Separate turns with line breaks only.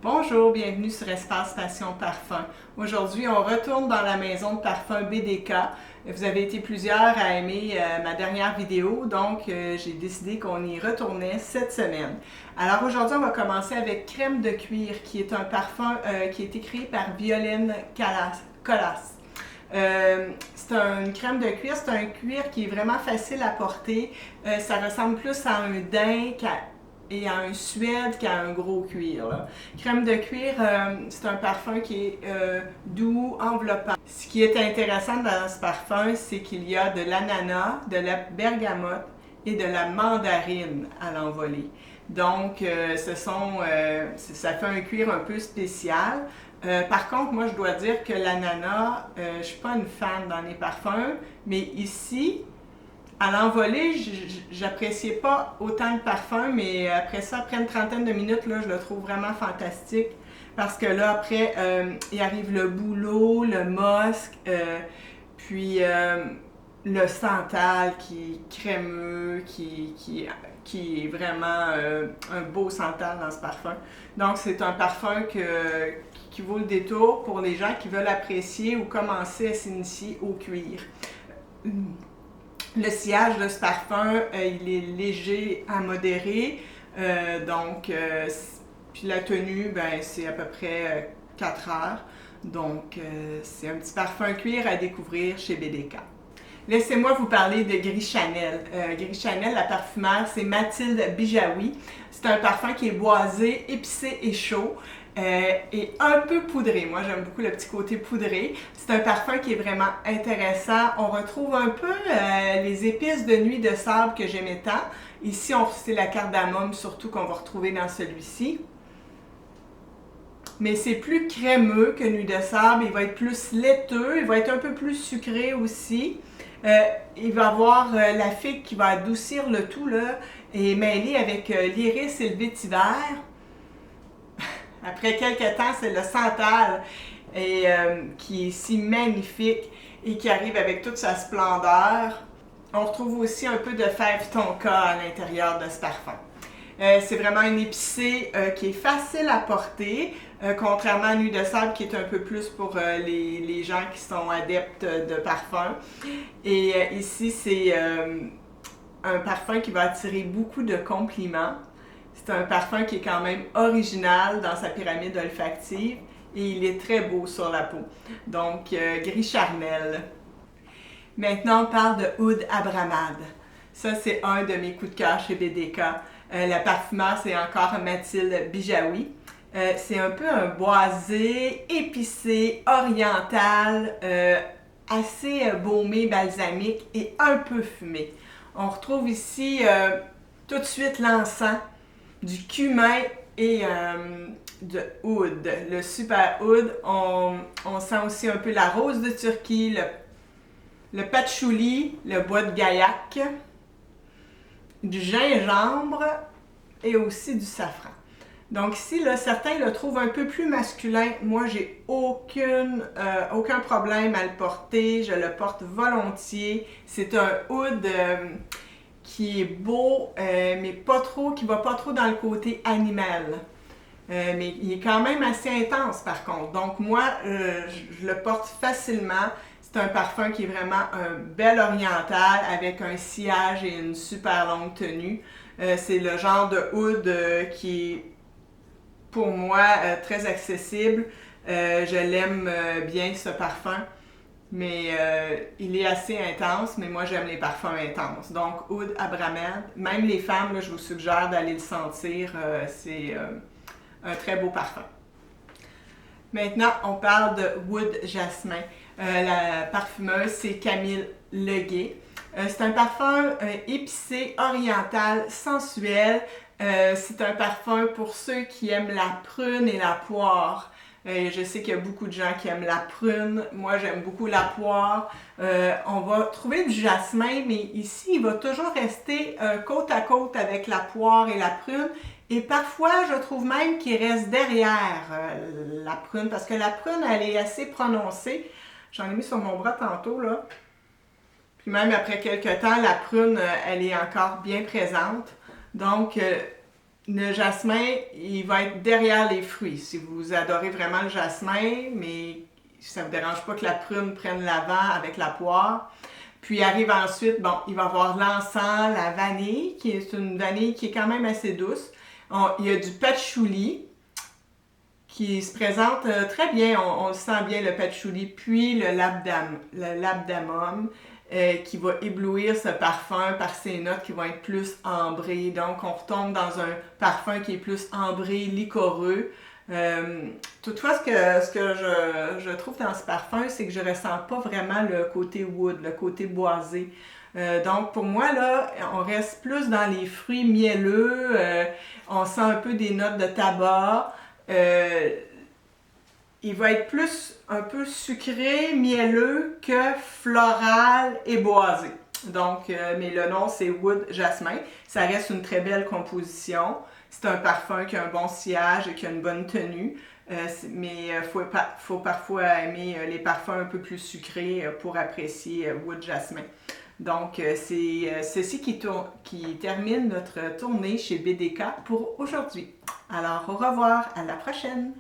Bonjour, bienvenue sur Espace Passion Parfum. Aujourd'hui, on retourne dans la maison de parfum BDK. Vous avez été plusieurs à aimer ma dernière vidéo, donc j'ai décidé qu'on y retournait cette semaine. Alors aujourd'hui, on va commencer avec Crème de cuir, qui est un parfum qui a été créé par Violaine Colas. C'est une crème de cuir, c'est un cuir qui est vraiment facile à porter. Ça ressemble plus à un daim et à un suède qu'à un gros cuir. Là. Crème de cuir, c'est un parfum qui est doux, enveloppant. Ce qui est intéressant dans ce parfum, c'est qu'il y a de l'ananas, de la bergamote et de la mandarine à l'envolée. Donc, ça fait un cuir un peu spécial. Par contre, moi, je dois dire que l'ananas, je ne suis pas une fan dans les parfums, mais ici, à l'envolée, j'appréciais pas autant le parfum, mais après ça, après une trentaine de minutes, là, je le trouve vraiment fantastique. Parce que là, après, il arrive le bouleau, le musc, puis le santal qui est crémeux, qui est vraiment un beau santal dans ce parfum. Donc, c'est un parfum qui vaut le détour pour les gens qui veulent apprécier ou commencer à s'initier au cuir. Le sillage de ce parfum, il est léger à modéré, puis la tenue, c'est à peu près 4 heures. Donc, c'est un petit parfum cuir à découvrir chez BDK. Laissez-moi vous parler de Gris Chanel. Gris Chanel, la parfumeur, c'est Mathilde Bijawi. C'est un parfum qui est boisé, épicé et chaud. Et un peu poudré. Moi, j'aime beaucoup le petit côté poudré. C'est un parfum qui est vraiment intéressant. On retrouve un peu les épices de nuit de sable que j'aimais tant. Ici, c'est la cardamome surtout qu'on va retrouver dans celui-ci. Mais c'est plus crémeux que nuit de sable. Il va être plus laiteux. Il va être un peu plus sucré aussi. Il va avoir la figue qui va adoucir le tout là, et mêlé avec l'iris et le vétiver. Après quelques temps, c'est le santal qui est si magnifique et qui arrive avec toute sa splendeur. On retrouve aussi un peu de fève tonka à l'intérieur de ce parfum. C'est vraiment une épicée qui est facile à porter, contrairement à Nuit de sable qui est un peu plus pour les gens qui sont adeptes de parfum. Et ici, c'est un parfum qui va attirer beaucoup de compliments. C'est un parfum qui est quand même original dans sa pyramide olfactive et il est très beau sur la peau. Donc, Gris Charnel. Maintenant, on parle de Oud Abramad. Ça, c'est un de mes coups de cœur chez BDK. La parfumeur, c'est encore Mathilde Bijawi. C'est un peu un boisé, épicé, oriental, assez baumé, balsamique et un peu fumé. On retrouve ici tout de suite l'encens, du cumin et de oud, le super oud. On sent aussi un peu la rose de Turquie, le patchouli, le bois de gaillac, du gingembre et aussi du safran. Donc ici, là, certains le trouvent un peu plus masculin. Moi, j'ai aucun problème à le porter. Je le porte volontiers. C'est un oud qui est beau, mais pas trop, qui va pas trop dans le côté animal. Mais il est quand même assez intense par contre. Donc moi, je le porte facilement. C'est un parfum qui est vraiment un bel oriental avec un sillage et une super longue tenue. C'est le genre de oud qui est pour moi très accessible. Je l'aime bien ce parfum. Mais il est assez intense, mais moi j'aime les parfums intenses. Donc Oud Abramad, même les femmes, là, je vous suggère d'aller le sentir, c'est un très beau parfum. Maintenant, on parle de Wood Jasmin. La parfumeuse, c'est Camille Leguet. C'est un parfum épicé, oriental, sensuel. C'est un parfum pour ceux qui aiment la prune et la poire. Je sais qu'il y a beaucoup de gens qui aiment la prune. Moi, j'aime beaucoup la poire. On va trouver du jasmin, mais ici, il va toujours rester côte à côte avec la poire et la prune. Et parfois, je trouve même qu'il reste derrière la prune, parce que la prune, elle est assez prononcée. J'en ai mis sur mon bras tantôt, là. Puis même après quelques temps, la prune, elle est encore bien présente. Donc, le jasmin, il va être derrière les fruits. Si vous adorez vraiment le jasmin, mais ça ne vous dérange pas que la prune prenne l'avant avec la poire. Puis arrive ensuite, bon, il va y avoir l'encens, la vanille, qui est une vanille qui est quand même assez douce. Il y a du patchouli qui se présente très bien, on le sent bien le patchouli, puis le labdamum qui va éblouir ce parfum par ses notes qui vont être plus ambrées. Donc on retombe dans un parfum qui est plus ambré, liquoreux. Toutefois, ce que je trouve dans ce parfum, c'est que je ressens pas vraiment le côté wood, le côté boisé. Donc pour moi, là, on reste plus dans les fruits mielleux, on sent un peu des notes de tabac. Il va être plus un peu sucré, mielleux que floral et boisé. Donc, mais le nom c'est Wood Jasmin. Ça reste une très belle composition. C'est un parfum qui a un bon sillage et qui a une bonne tenue. Mais il faut parfois aimer les parfums un peu plus sucrés pour apprécier Wood Jasmin. Donc, c'est ceci qui termine notre tournée chez BDK pour aujourd'hui. Alors, au revoir, à la prochaine!